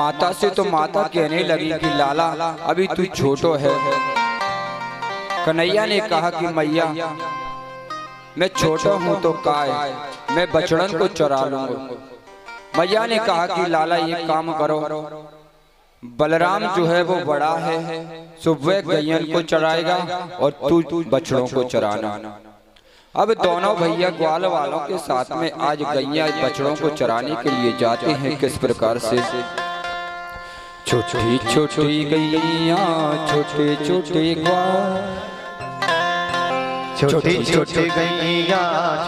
माता से तो माता कहने लगी कि लाला अभी तू छोटो है। कन्हैया ने कहा कि मैया मैं छोटा हूँ तो काय, मैं बछड़न को चरा लूंगा। मैया ने कहा कि लाला ये काम करो, बलराम जो है वो बड़ा है, सुबह गैयन को चराएगा और तू बछड़ों को चराना। अब दोनों भैया ग्वाल वालों के साथ में आज गैया बछड़ों को चराने के लिए जाते हैं। किस प्रकार से? छोटी छोटी गैया छोटे छोटे ग्वाल, छोटी छोटी गैया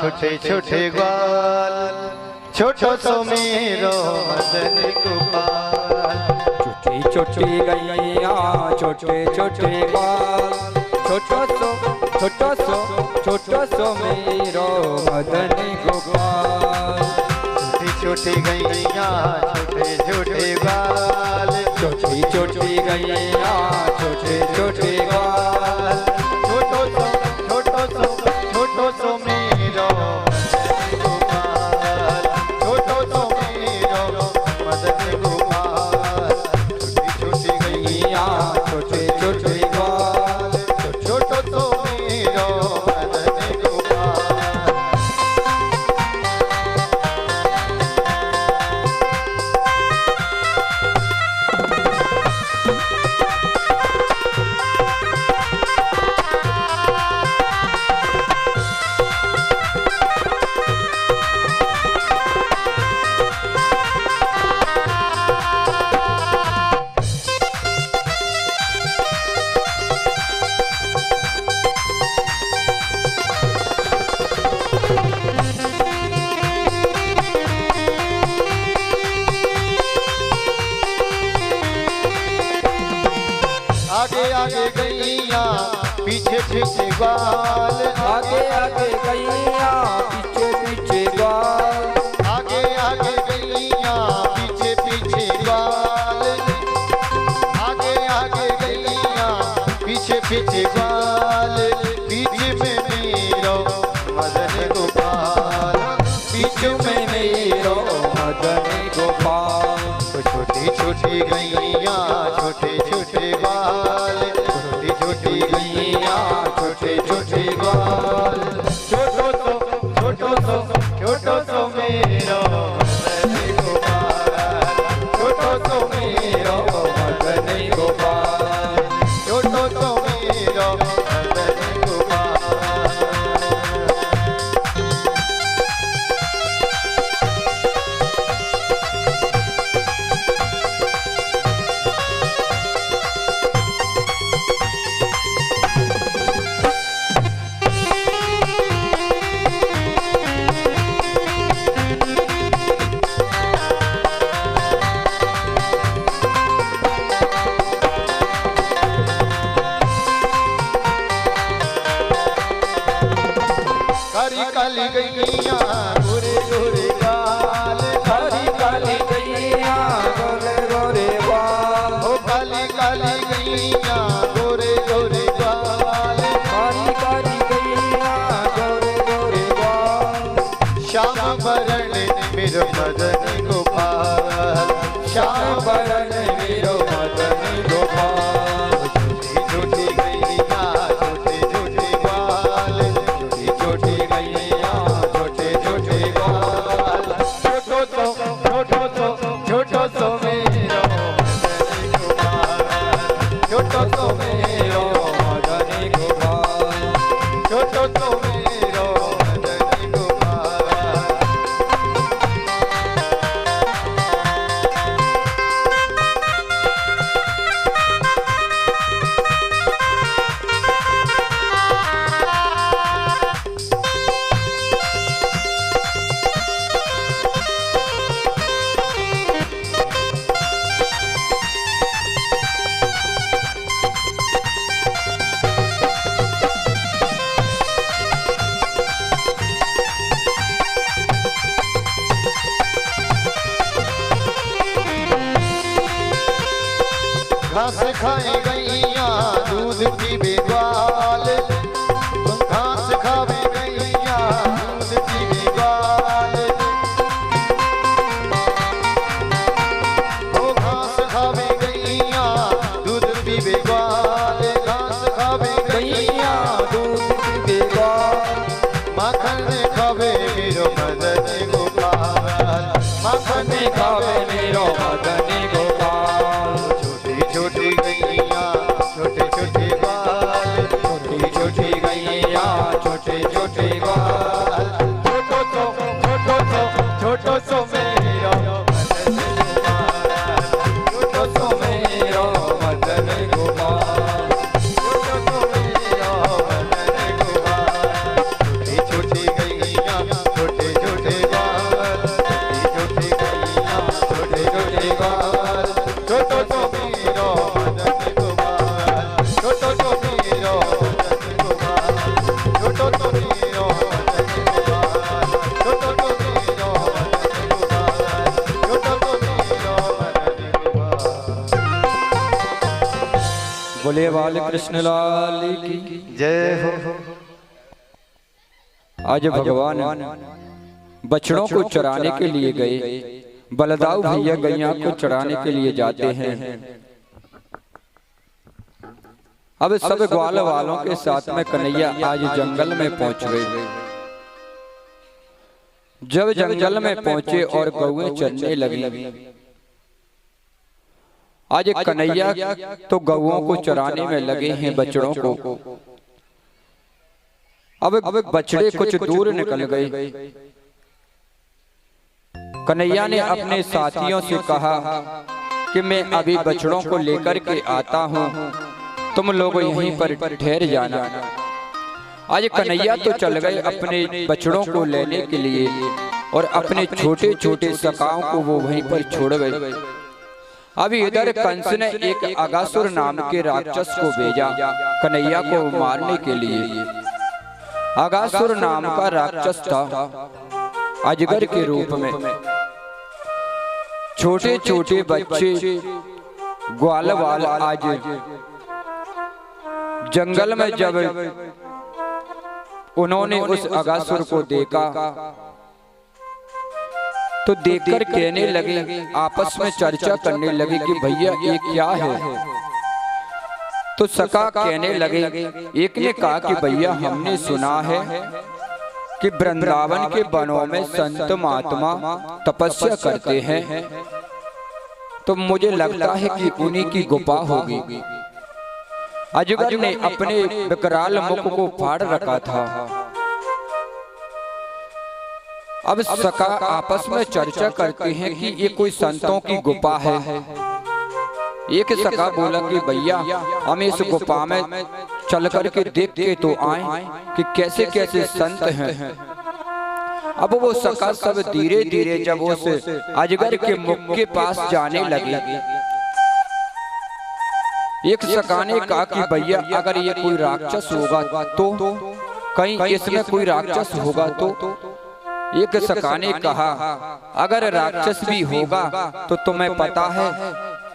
छोटे छोटे ग्वाल, छोटो सो मेरो मदन गोपाल। छोटी छोटी गैया छोटे छोटे ग्वाल, छोटो सो मेरो मदन गोपाल। छोटी छोटी गैया छोटे छोटे ग्वाल, छोटी छोटी गैया छोटे छोटे ग्वाल, छोटो सो मेरो मदन गोपाल, छोटो सो मेरो मदन गोपाल। छोटी छोटी गैया छोटे छोटे ग्वाल, छोटो सो मेरो मदन गोपाल। आगे आगे गैया पीछे पीछे ग्वाल, आगे आगे गैया पीछे पीछे ग्वाल, आगे आगे गैया पीछे पीछे ग्वाल, आगे आगे गैया पीछे पीछे ग्वाल। बीच में मेरो मदन गोपाल, बीच में मेरो मदन गोपाल। छोटी छोटी गैया छोटे छोटे ग्वाल, छोटी छोटी गैया छोटे छोटे ग्वाल। छोटो सो मेरो मदन गोपाल, छोटो सो मेरो मदन गोपाल, छोटो सो मेरो मदन गोपाल। काली काली गैया गोरे गोरे गाल, काली काली गैया गोरे गोरे बाल, ओ काली काली गैया गोरे गोरे गाल। काली काली गैया गोरे गोरे बाल। श्याम बरण मेरो मदन गोपाल, श्याम बरण मेरो मदन गोपाल। छोटी छोटी गैया छोटे छोटे ग्वाल, छोटी छोटी गैया छोटे छोटे ग्वाल। छोटो सो मेरो मदन गोपाल, छोटो सो मेरो मदन गोपाल, छोटो सो मेरो मदन गोपाल। घास खाए गैया दूध पीबे ग्वाल, घास खावे गैया दूध पीबे ग्वाल। ओ घास बोले बाल कृष्ण लाल की जय हो। आज भगवान बछड़ों को चराने के लिए गए। बलदाऊ भैया गैया को चराने के लिए जाते हैं। अब सब ग्वाल वालों के साथ में कन्हैया आज जंगल में पहुंच गए। जब जंगल में पहुंचे और गौएं चरने लगी, आज कन्हैया तो गौओं को चराने में लगे हैं बछड़ों को। अब बछड़े कुछ दूर निकल गए। कन्हैया ने अपने साथियों से कहा कि मैं अभी बछड़ों को लेकर के आता हूँ, तुम लोग यहीं पर ठहर जाना। आज कन्हैया तो चल गए अपने बछड़ों को लेने के लिए और अपने छोटे छोटे सखाओं को वो वहीं पर छोड़ गए। अभी इधर कंस ने एक अगासुर नाम के राक्षस को भेजा कन्हैया को मारने के लिए। अगासुर नाम का राक्षस था अजगर के रूप में। छोटे छोटे बच्चे ग्वाल वाल आज जंगल में जब उन्होंने उस अगासुर को देखा तो देखकर कहने लगे, आपस में चर्चा करने लगे कि भैया ये क्या है। तो सखा कहने लगे, एक ने कहा कि भैया हमने सुना है कि वृंदावन के वनों में संत महात्मा तपस्या करते हैं, तो मुझे लगता है कि उन्हीं की गुफा होगी। अजगर ने अपने विकराल मुख को फाड़ रखा था। अब सखा आपस में चर्चा करते हैं कि ये कोई संतों की गुफा है। एक सखा बोला कि भैया हम इस गुफा में चल करके देख के तो आए कि कैसे कैसे संत हैं। अब वो सखा सब धीरे धीरे जब उस अजगर के मुख के पास जाने लगे, एक सखा ने कहा कि भैया अगर ये कोई राक्षस होगा तो कहीं इसमें कोई राक्षस होगा तो। एक सखा ने कहा अगर राक्षस भी होगा तो तुम्हें पता है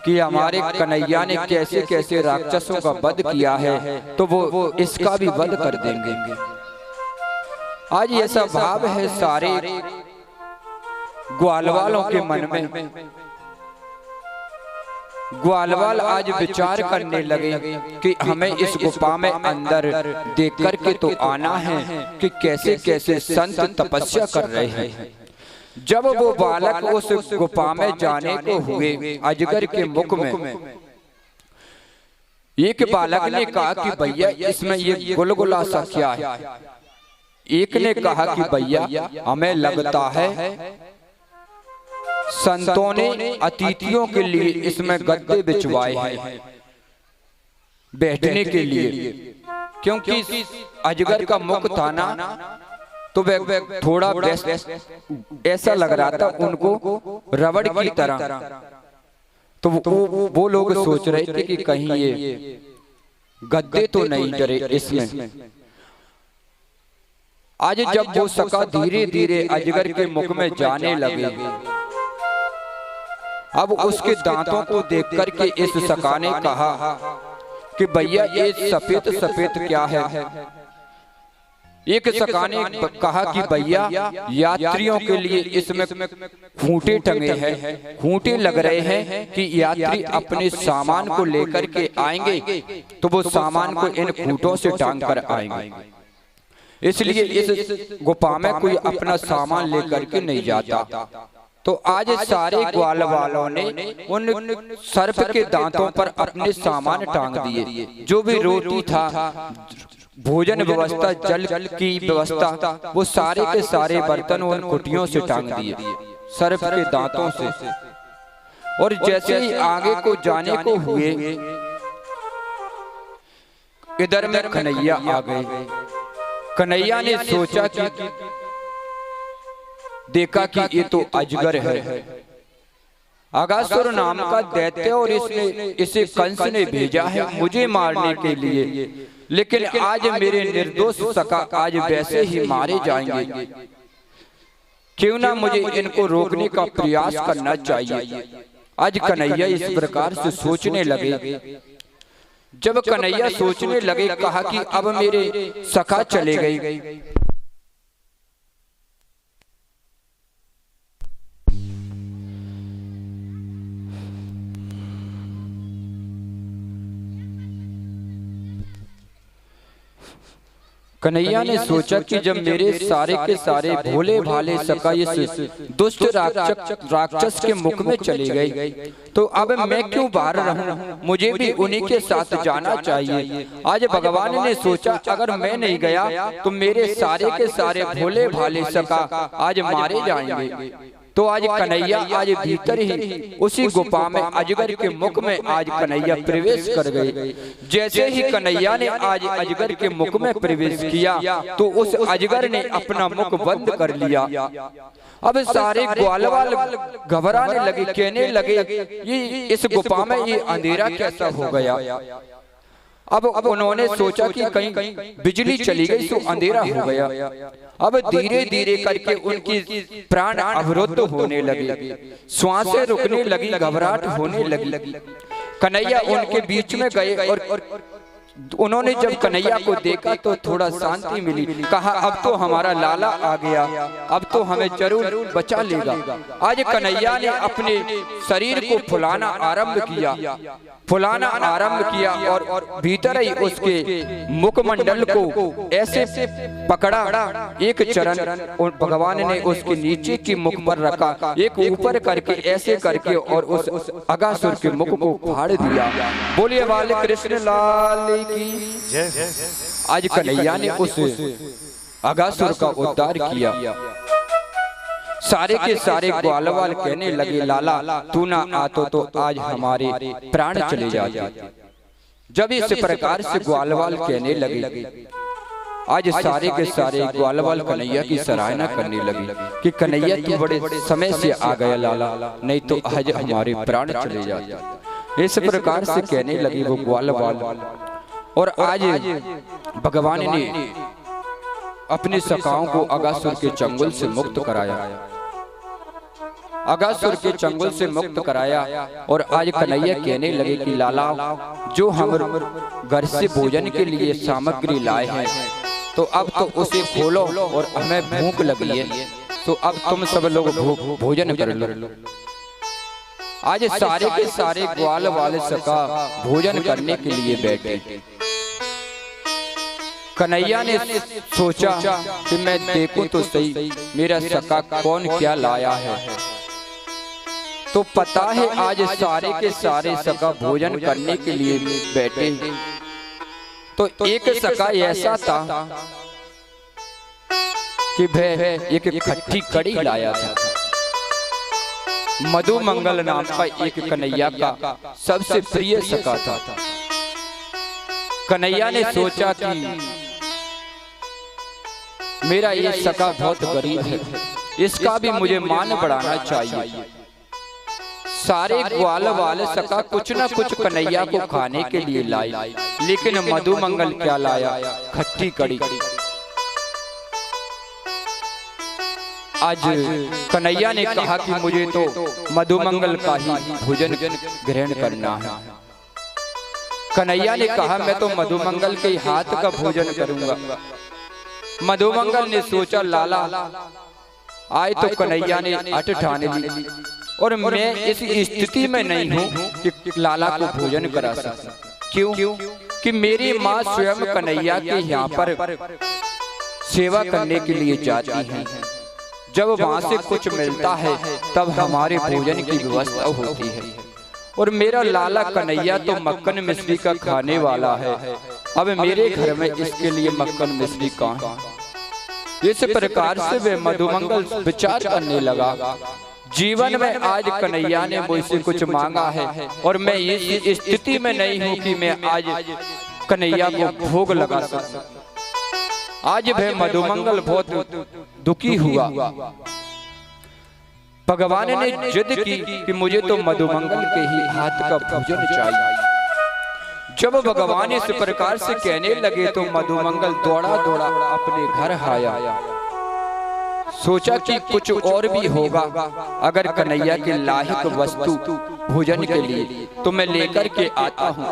कि हमारे कन्हैया ने कैसे कैसे राक्षसों का वध किया है, तो वो इसका भी वध कर देंगे। आज ऐसा भाव है सारे ग्वालवालों के मन में। ग्वालवाल आज विचार करने लगे कि हमें इस गुफा में अंदर देख करके तो आना है कि कैसे कैसे संत तपस्या कर रहे हैं। जब वो बालक उस गुफा में जाने को हुए अजगर के मुख में, एक बालक ने कहा कि भैया इसमें ये गुलगुला सा क्या है। एक ने कहा कि भैया हमें लगता है संतों ने अतिथियों के लिए इसमें गद्दे बिछवाए हैं बैठने के लिए, क्योंकि अजगर का मुख था ना, तो वह थोड़ा ऐसा लग रहा था उनको रबड़ की तरह। तो वो लोग सोच रहे थे कि कहीं ये गद्दे तो नहीं डरे इसमें। आज जब वो सखा धीरे धीरे अजगर के मुख में जाने लगे, अब उसके दांतों को देख करके इस सखा ने कहा कि भैया ये सफेद सफेद क्या है। एक सखा ने कहा कि भैया यात्रियों के लिए इसमें खूंटे टंगे हैं, खूंटे लग रहे हैं कि यात्री अपने सामान को लेकर के आएंगे तो वो सामान को इन खूंटों से टांग कर आएंगे। इसलिए इस गुफा में कोई अपना सामान लेकर के नहीं जाता। तो आज सारे ग्वाल वालों ने उन सर्प के दांतों पर अपने सामान टांग दिए। जो भी रोटी था, भोजन व्यवस्था, जल की व्यवस्था, वो सारे के सारे बर्तन उन कुटियों से टांग दिए सर्प के दांतों से। और जैसे ही आगे को जाने को हुए, इधर में कन्हैया आ गए। कन्हैया ने सोचा कि देखा कि ये तो अजगर है, अगासुर नाम का दैत्य, और इसे कंस ने भेजा है मुझे मारने के लिए। लेकिन आज मेरे निर्दोष सखा आज वैसे ही मारे जाएंगे, क्यों ना मुझे इनको रोकने का प्रयास करना चाहिए। आज कन्हैया इस प्रकार से सोचने लगे। जब कन्हैया सोचने लगे, कहा कि अब मेरे सखा चले गए। कन्हैया ने सोचा कि जब मेरे सारे के सारे भोले भाले सखा इस दुष्ट राक्षस के मुख में चले गए, तो अब मैं क्यों बाहर रहूं, मुझे भी उन्हीं के साथ जाना चाहिए। आज भगवान ने सोचा अगर मैं नहीं गया तो मेरे सारे के सारे भोले भाले सखा आज मारे जाएंगे। तो आज कन्हैया आज भीतर ही उसी गुफा में अजगर के मुख में आज कन्हैया प्रवेश कर गए। जैसे ही कन्हैया ने आज अजगर के मुख में प्रवेश किया तो उस अजगर ने अपना मुख बंद कर लिया। अब सारे ग्वालवाल घबराने लगे, कहने लगे ये इस गुफा में ये अंधेरा कैसा हो गया। अब उन्होंने सोचा कि कहीं बिजली चली गई तो अंधेरा हो गया। अब धीरे धीरे करके उनकी प्राण अवरुद्ध होने लगे, श्वासें रुकने लगी, घबराहट होने लगी। कन्हैया उनके बीच में गए और उन्होंने जब कन्हैया को देखा तो थोड़ा शांति मिली। कहा अब तो हमारा लाला आ गया, अब तो हमें जरूर बचा लेगा। आज कन्हैया ने अपने शरीर को फुलाना आरंभ किया और भीतर ही उसके मुखमंडल को ऐसे पकड़ा, एक चरण और भगवान ने उसके नीचे की मुख पर रखा, एक ऊपर करके ऐसे करके और उस अगासुर के मुख को फाड़ दिया। बोलिए वाले कृष्ण लाल की। आज कन्हैया ने उस अगासुर का उद्धार किया। सारे के सारे ग्वालवाल कहने लगे लाला तू ना आतो तो आज हमारे प्राण चले जाते। जब इस प्रकार से ग्वालवाल कहने लगे, आज सारे के सारे ग्वालवाल कन्हैया की सराहना करने लगे कि कन्हैया तू बड़े समय से आ गया लाला, नहीं तो आज हमारे प्राण चले जाते। इस प्रकार से कहने लगे वो ग्वालवाल। और आज भगवान ने अपने सखाओं को अगासुर के चंगुल से मुक्त कराया, अगासुर के चंगुल से मुक्त कराया। और आज कन्हैया कहने लगे कि लाला जो हम घर से भोजन के लिए सामग्री लाए हैं तो अब तो उसे खोलो और हमें भूख लगी है, तो अब तुम सब लोग भोजन कर लो। आज सारे के सारे ग्वाल वाले सखा भोजन करने के लिए बैठे। कन्हैया ने सोचा कि मैं देखूं तो सही मेरा सखा कौन क्या लाया है। तो पता है आज सारे के सारे सखा भोजन करने के लिए बैठे। तो एक सखा ऐसा था कि वह एक खट्टी कड़ी लाया था। मधु मंगल नाम का एक कन्हैया का सबसे प्रिय सखा था। कन्हैया ने सोचा कि मेरा ये सखा बहुत गरीब है, इसका भी मुझे मान बढ़ाना चाहिए। सारे ग्वाल वाले सखा कुछ न कुछ कन्हैया को खाने के लिए लाए, लेकिन मधु मंगल क्या लाया? खट्टी कड़ी। आज कन्हैया ने कहा कि मुझे तो मधुमंगल का ही भोजन ग्रहण करना है। कन्हैया ने कहा मैं तो मधुमंगल के हाथ का भोजन करूंगा। मधुमंगल ने सोचा लाला आए तो कन्हैया ने अट ठान ली और मैं इस स्थिति में नहीं हूँ कि लाला को भोजन करा सकूं। क्यों? कि मेरी माँ स्वयं कन्हैया के यहाँ पर सेवा करने के लिए जाती हैं। जब वहाँ से कुछ मिलता है तब हमारे भोजन की व्यवस्था होती है। और मेरा लाला कन्हैया तो मक्खन मिश्री का खाने वाला है, अब मेरे घर में इसके लिए मक्खन मिश्री कहाँ? इस प्रकार से वे मधुमंगल विचार करने लगा। जीवन में आज कन्हैया ने मुझसे कुछ मांगा है और मैं इस स्थिति में नहीं हूँ कि मैं आज कन्हैया को भोग लगा सकूं। आज वह मधुमंगल बहुत दुखी हुआ। भगवान ने जिद की कि मुझे तो मधुमंगल के ही हाथ का भोजन चाहिए। जब भगवान इस प्रकार से कहने लगे तो मधुमंगल दौड़ा दौड़ा अपने घर आया। सोचा कि कुछ और भी होगा, अगर कन्हैया के लायक वस्तु भोजन के लिए तो मैं लेकर के आता हूँ।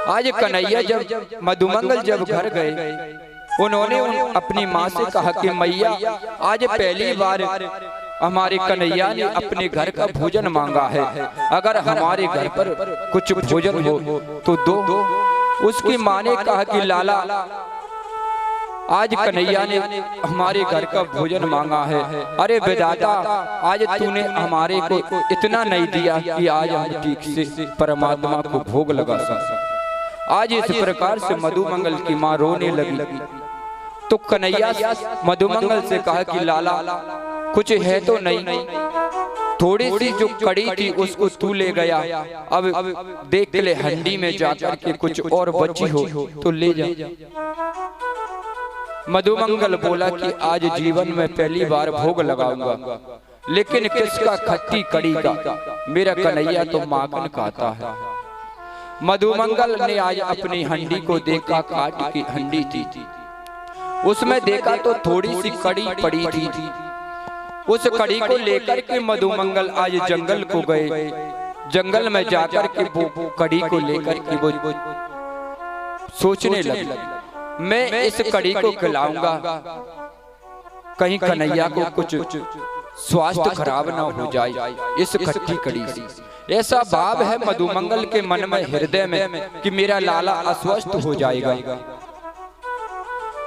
आज कन्हैया जब मधुमंगल जब घर गए, उन्होंने अपनी माँ से कहा कि मैया आज पहली बार हमारे कन्हैया ने अपने घर का भोजन मांगा है, अगर हमारे घर पर कुछ भोजन हो तो दो। उसकी माँ ने कहा कि लाला आज कन्हैया ने हमारे घर का भोजन मांगा है, अरे विधाता आज तूने हमारे को इतना नहीं दिया कि आज हम ठीक से परमात्मा को भोग लगा सकें। आज इस प्रकार से मधुमंगल की माँ रोने लगी तो कन्हैया मधुमंगल से कहा कि लाला कुछ है तो नहीं, थोड़ी सी जो कड़ी थी उसको तू ले गया, अब देख ले हंडी में जाकर के कुछ और बची हो तो ले जा। मधुमंगल बोला कि आज जीवन में पहली बार भोग लगाऊंगा, लेकिन किसका? खट्टी कड़ी का। मेरा कन्हैया तो माखन खाता है। मधुमंगल ने आज अपनी हंडी को देखा, काट की हंडी थी, उसमें देखा तो थोड़ी सी कड़ी पड़ी थी। उस कड़ी को लेकर के मधुमंगल आज जंगल को गए, जंगल में जाकर के वो कड़ी को लेकर के वो सोचने लगे मैं इस कड़ी को खिलाऊंगा, कहीं कन्हैया को कुछ स्वास्थ्य खराब ना हो जाए इस खट्टी कड़ी से। ऐसा भाव है मधुमंगल के मन में, हृदय में कि मेरा लाला अस्वस्थ हो जाएगा।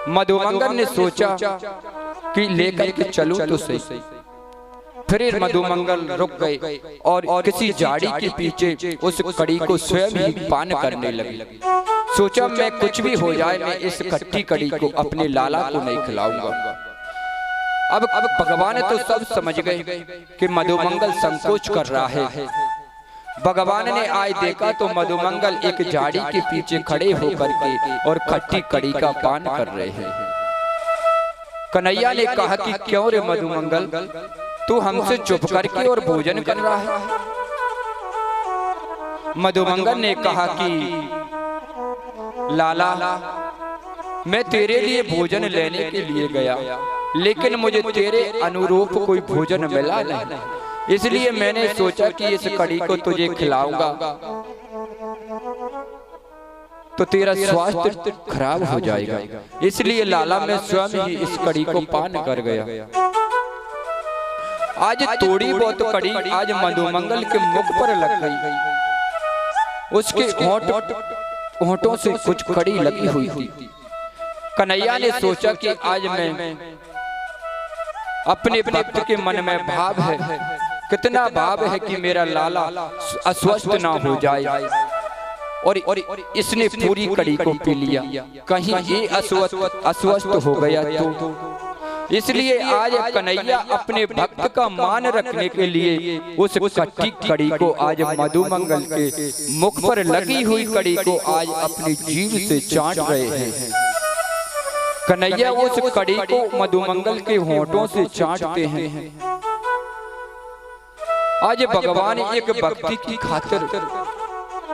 मधुमंगल ने सोचा कि लेकर के चलूं तो सही। फिर मधुमंगल रुक गए और किसी झाड़ी के पीछे उस कड़ी को स्वयं ही पान करने लगे। सोचा मैं कुछ भी हो जाए, मैं इस खट्टी कड़ी को अपने लाला को नहीं खिलाऊंगा। अब भगवान तो सब समझ गए कि मधुमंगल संकोच कर रहा है। भगवान ने आज देखा तो मधुमंगल एक झाड़ी के पीछे खड़े होकर के और खट्टी कड़ी का पान कर रहे हैं। कन्हैया ने कहा कि क्यों रे मधुमंगल, तू हमसे चुप करके और भोजन कर रहा है? मधुमंगल ने कहा कि लाला मैं तेरे लिए भोजन लेने के लिए गया, लेकिन मुझे तेरे अनुरूप कोई भोजन मिला नहीं, इसलिए मैंने सोचा कि इस कड़ी को तुझे खिलाऊंगा तो तेरा स्वास्थ्य खराब हो जाएगा, इसलिए लाला मैं स्वयं ही इस कड़ी को पान कर गया। आज थोड़ी बहुत कड़ी आज मधुमंगल के मुख पर लग गई, उसके होंठों से कुछ कड़ी लगी हुई थी। कन्हैया ने सोचा कि आज मैं अपने भक्त के मन में भाव है, कितना भाव है कि मेरा लाला अस्वस्थ ना हो जाए, और इसने पूरी कड़ी को पी लिया, कहीं ये अस्वस्थ हो गया तो। इसलिए आज कन्हैया अपने भक्त का मान रखने के लिए उस खट्टी कड़ी को आज मधुमंगल के मुख पर लगी हुई कड़ी को आज अपनी जीभ से चाट रहे हैं। कन्हैया उस कड़ी को मधुमंगल के होंठों से चाटते हैं। आज भगवान एक भक्ति की खातिर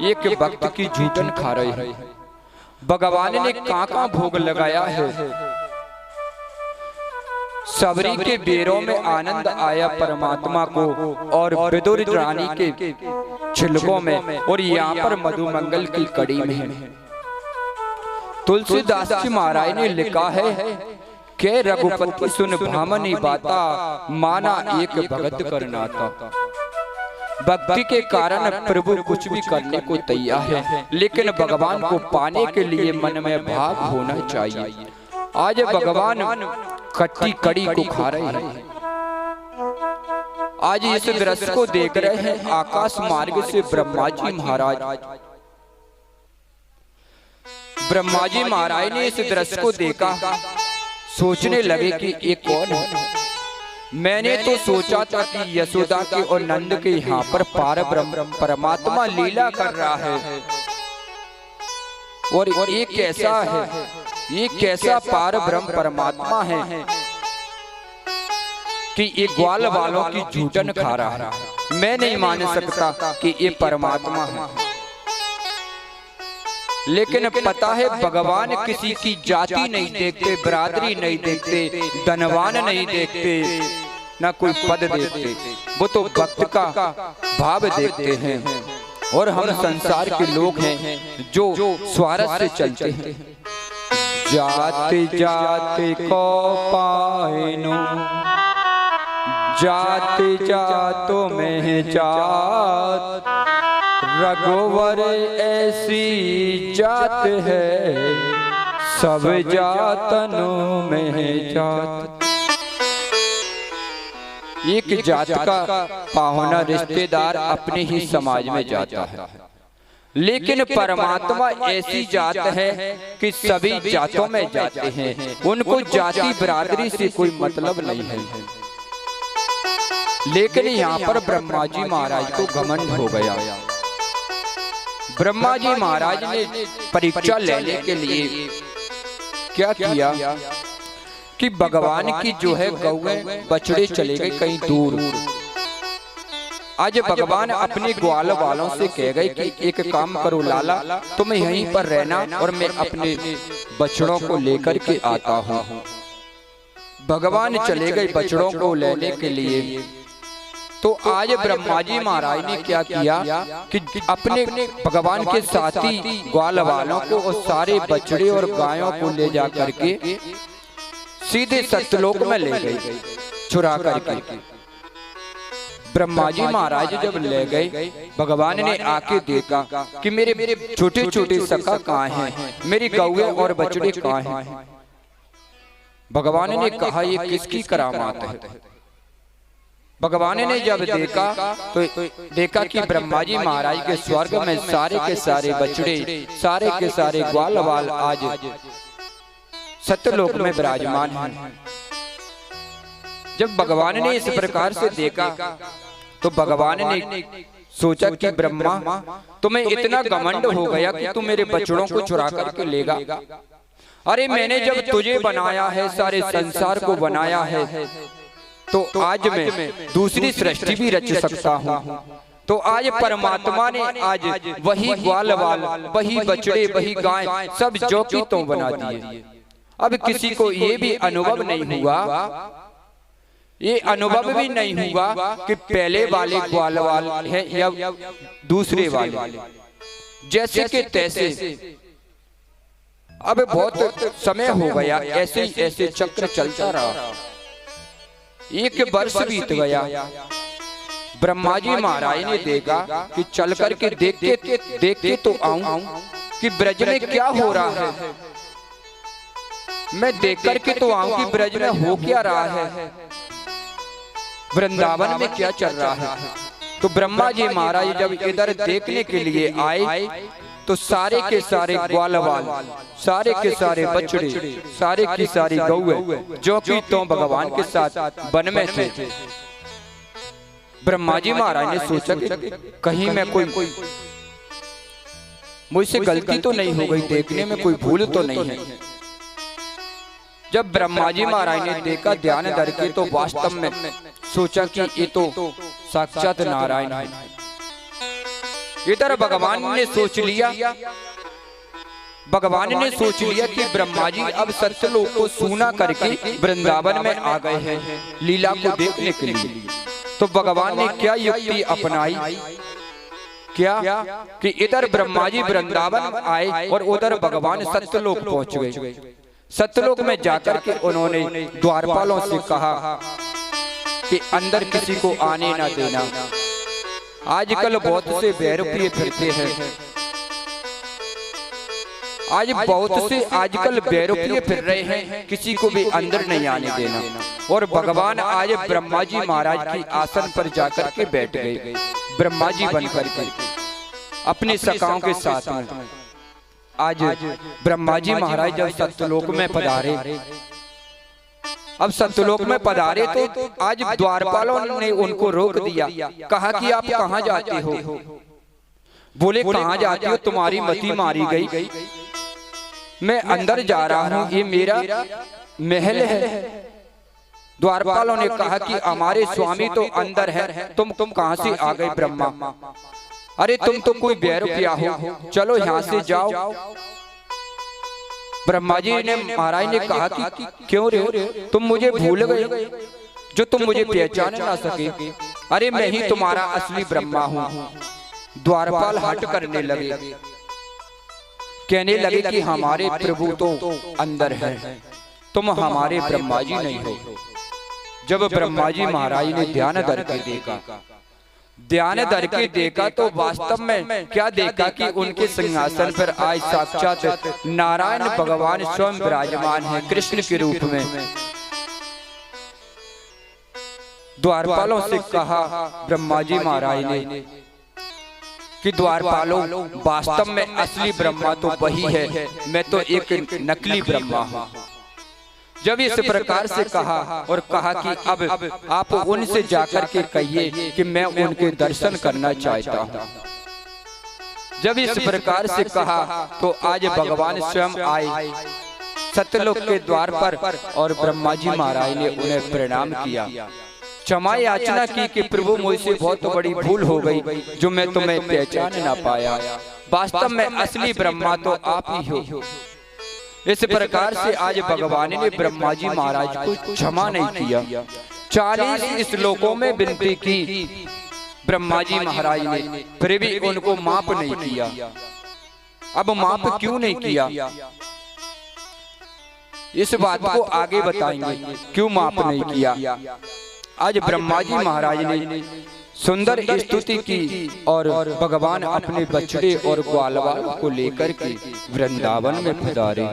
एक भक्त की जूठन खा रहे हैं। भगवान ने काका भोग लगाया है। सबरी के बेरों में आनंद आया परमात्मा को, और विदुर रानी के छिलकों में, और यहाँ पर मधुमंगल की कड़ी में। तुलसीदास जी महाराज ने लिखा है कि रघुपति सुन भामनी बाता, माना एक भगत करना था। भक्ति के कारण प्रभु कुछ भी करने को तैयार है, लेकिन भगवान को पाने के लिए मन में भाव होना चाहिए। आज भगवान खट्टी कड़ी को खा रहे हैं। आज इस दृश्य को देख रहे हैं आकाश मार्ग से ब्रह्मा जी महाराज। ब्रह्मा जी महाराज ने इस दृश्य को देखा, सोचने लगे कि ये कौन है। मैंने तो सोचा था कि यशोदा के और नंद के यहाँ पर पार ब्रह्म परमात्मा लीला कर रहा है, और ये कैसा है, ये कैसा पार ब्रह्म परमात्मा है कि ये ग्वाल वालों की जूठन खा रहा है। मैं नहीं मान सकता कि ये परमात्मा है। लेकिन पता है भगवान किसी की जाति नहीं देखते, बरादरी नहीं देखते, धनवान नहीं देखते, ना कोई पद देखते, वो तो भक्त का भाव देखते हैं। और हम संसार के लोग हैं जो स्वार्थ से चलते हैं। जाते जाते को पाइनो, जाते जातो में जात, रघुवर ऐसी जात है, सब जातनों में जात। एक जात का पाहुना रिश्तेदार अपने ही समाज में जाता है, लेकिन परमात्मा ऐसी जात है कि सभी जातों में जाते हैं। उनको जाति बिरादरी से कोई मतलब नहीं है। लेकिन यहाँ पर ब्रह्मा जी महाराज को घमंड हो गया। ब्रह्मा जी महाराज ने परीक्षा लेने के लिए क्या किया कि भगवान की जो है गौएं बछड़े चले गए कहीं दूर। आज भगवान अपने ग्वाल वालों से कह गए कि एक काम करो लाला, तुम यहीं पर रहना और मैं अपने बछड़ों को लेकर के आता हूँ। भगवान चले गए बछड़ों को लेने के लिए। तो आज ब्रह्मा जी महाराज ने क्या किया कि अपने भगवान के साथी ग्वाल वालों को और सारे बछड़े और गायों को ले जा करके सीधे सत्यलोक में ले गए चुरा करके। ब्रह्मा जी महाराज जब ले गए, भगवान ने आके देखा कि मेरे छोटे छोटे सखा कहाँ हैं, मेरी गौएं और बछड़े कहाँ हैं। भगवान ने कहा ये किसकी करामात है। भगवान ने जब देखा तो देखा कि ब्रह्मा जी महाराज के स्वर्ग में सारे के सारे बछड़े, सारे के सारे ग्वाल वाल आज सत्यलोक में विराजमान हैं। जब भगवान ने इस प्रकार से देखा तो भगवान ने सोचा कि ब्रह्मा तुम्हें इतना घमंड हो गया कि तू मेरे बछड़ों को चुरा करके लेगा। अरे मैंने जब तुझे बनाया है, सारे संसार को बनाया है, तो आज मैं दूसरी सृष्टि भी रच सकता हूँ। तो आज परमात्मा ने आज वही ग्वाल वाल, वही बछड़े, वही गाय सब जो की तो बना दिए। अब किसी को ये भी अनुभव नहीं हुआ, ये अनुभव भी नहीं हुआ कि पहले वाले ग्वाल वाल है या दूसरे वाले, जैसे कि तैसे। अब बहुत समय हो गया, ऐसे ही ऐसे चक्र चलता रहा। एक वर्ष बीत गया। ब्रह्मा जी महाराज ने देखा कि चल करके देखते तो आऊं कि ब्रज में क्या हो रहा है। मैं देख करके तो आऊं कि ब्रज में हो क्या रहा है, वृंदावन में क्या चल रहा है। तो ब्रह्मा जी महाराज जब इधर देखने के लिए आए तो सारे के सारे ग्वाल वाल, सारे के सारे बछड़े, सारे की सारी गौएं जो कि तो भगवान के साथ वन में थे। ब्रह्मा जी महाराज ने सोचा कि कहीं मैं कोई मुझसे गलती तो नहीं हो गई, देखने में कोई भूल तो नहीं है। जब ब्रह्मा जी महाराज ने देखा ध्यान धर के तो वास्तव में सोचा कि ये तो साक्षात नारायण है। इधर भगवान ने सोच लिया, भगवान ने सोच लिया कि ब्रह्मा जी अब सत्यलोक को सूना करके वृंदावन में आ गए हैं लीला को देखने के लिए। तो भगवान ने क्या युक्ति अपनाई, क्या कि इधर ब्रह्मा जी वृंदावन आए और उधर भगवान सत्यलोक पहुंच गए। सत्यलोक में जाकर के उन्होंने द्वारपालों से कहा कि अंदर किसी को आने ना देना। आजकल बहुत से बैरुपीय फिरते हैं, आज बहुत से आजकल बैरुपीय फिर रहे हैं, किसी को भी अंदर नहीं आने देना। और भगवान आज ब्रह्मा जी महाराज की आसन पर जाकर के बैठ गए, ब्रह्मा जी बनकर के अपने सखाओं के साथ में। आज ब्रह्मा जी महाराज जब सत्यलोक में पधारे, अब सत्यलोक में पधारे तो आज द्वारपालों ने उनको रोक दिया, कहा कि आप कहाँ जाते हो। बोले कहाँ जाते हो, तुम्हारी मति मारी गई, मैं अंदर जा रहा हूँ, ये मेरा महल है। द्वारपालों ने कहा कि हमारे स्वामी तो अंदर है, तुम कहाँ से आ गए ब्रह्मा। अरे तुम तो कोई बैरुपिया हो, चलो यहाँ से जाओ। ब्रह्मा जी ने महाराज ने कहा कि क्यों रे, तुम मुझे भूल गए जो तुम मुझे पहचान ना सके। अरे मैं ही तुम्हारा असली ब्रह्मा हूँ। द्वारपाल हट करने लगे, कहने लगे कि हमारे प्रभु तो अंदर है, तुम हमारे ब्रह्मा जी नहीं हो। जब ब्रह्मा जी महाराज ने ध्यान धर के देखा, ध्यान धर के देखा तो वास्तव में क्या देखा कि उनके सिंहासन पर आज साक्षात नारायण भगवान स्वयं विराजमान है कृष्ण के रूप में। द्वारपालों से कहा ब्रह्मा जी महाराज ने कि द्वारपालों, वास्तव में असली ब्रह्मा तो वही है, मैं तो एक नकली ब्रह्मा हूँ। जब इस प्रकार से कहा और कहा कि अब आप उनसे जाकर के कहिए कि मैं उनके दर्शन करना चाहता हूँ। जब इस प्रकार से कहा तो आज भगवान स्वयं आए सत्यलोक के द्वार पर और ब्रह्मा जी महाराज ने उन्हें प्रणाम किया, क्षमा याचना की कि प्रभु मुझसे बहुत बड़ी भूल हो गई जो मैं तुम्हें पहचान ना पाया, वास्तव में असली ब्रह्मा तो आप ही हो। इस प्रकार से आज भगवान ने ब्रह्मा जी महाराज को क्षमा नहीं किया। 40 श्लोकों में विनती की ब्रह्मा जी महाराज ने, फिर भी उनको माफ नहीं किया। अब माफ क्यों नहीं किया, इस बात को आगे बताएंगे क्यों माफ नहीं किया। आज ब्रह्मा जी महाराज ने सुंदर स्तुति की और भगवान अपने बछड़े और ग्वालवाल को लेकर के वृंदावन में पधारे।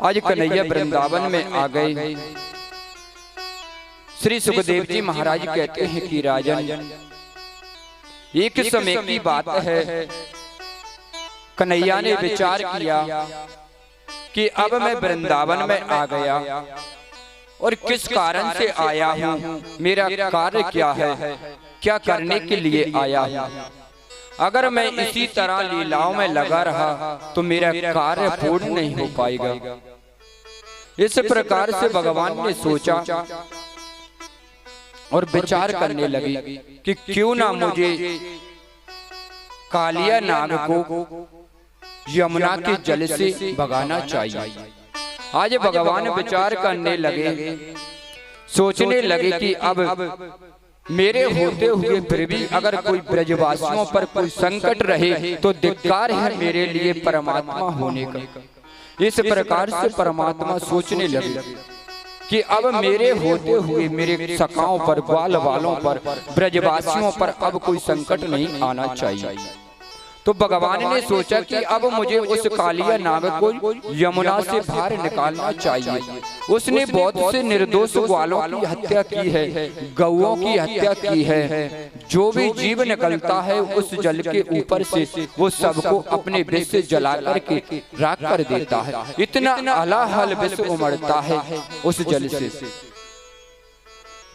आज कन्हैया वृंदावन में आ गए। श्री सुखदेव जी महाराज कहते हैं कि राजन, एक समय की बात है, कन्हैया ने विचार किया कि अब मैं वृंदावन में आ गया और किस कारण से आया हूँ, मेरा कार्य क्या है, क्या करने के लिए आया हूँ। अगर मैं इसी तरह लीलाओं में लगा रहा तो मेरा कार्य पूर्ण नहीं हो पाएगा। इस प्रकार से भगवान ने सोचा और विचार करने लगे कि क्यों ना मुझे कालिया नाग को यमुना के जल से भगाना चाहिए। आज भगवान विचार करने लगे, सोचने लगे कि अब मेरे होते हुए फिर भी अगर कोई ब्रजवासियों पर कोई संकट रहे तो धिक्कार है मेरे लिए परमात्मा होने का। इस प्रकार से परमात्मा सोचने लगे कि अब मेरे होते हुए मेरे सखाओं पर, ग्वाल वालों पर, ब्रजवासियों पर अब कोई संकट नहीं आना चाहिए। तो भगवान ने सोचा कि अब मुझे उस कालिया नाग को यमुना से बाहर निकालना चाहिए। उसने बहुत से निर्दोष ग्वालों की हत्या की है, गौओं की हत्या की है। जो भी जीव निकलता है उस जल के ऊपर से वो सबको अपने विष से जला करके राख कर देता है। इतना हलाहल विष उमड़ता है उस जल से।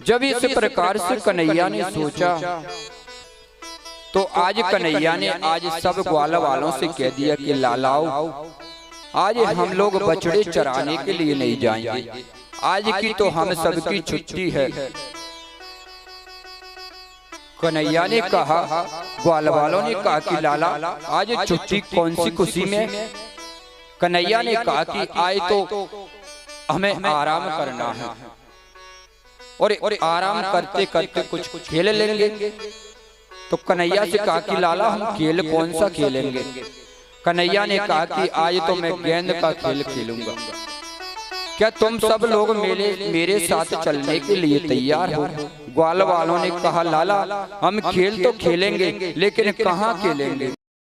जब इस प्रकार से कन्हैया ने सोचा तो आज कन्हैया ने आज सब ग्वाला वालों से कह दिया कि लालाओ, आज हम लोग बछड़े चराने के लिए नहीं जाएंगे, आज की तो हम सबकी छुट्टी है। कन्हैया ने कहा, ग्वाला वालों ने कहा कि लाला आज छुट्टी कौन सी खुशी में। कन्हैया ने कहा कि आए तो हमें आराम करना है और आराम करते करते कुछ खेल लेंगे। तो कन्हैया से कहा कि लाला हम खेल कौन सा खेलेंगे। कन्हैया ने कहा कि आज तो मैं गेंद का खेल खेलूंगा, क्या तुम सब लोग मेरे साथ चलने के लिए तैयार हो। ग्वाल वालों ने कहा लाला हम खेल तो खेलेंगे लेकिन कहाँ खेलेंगे।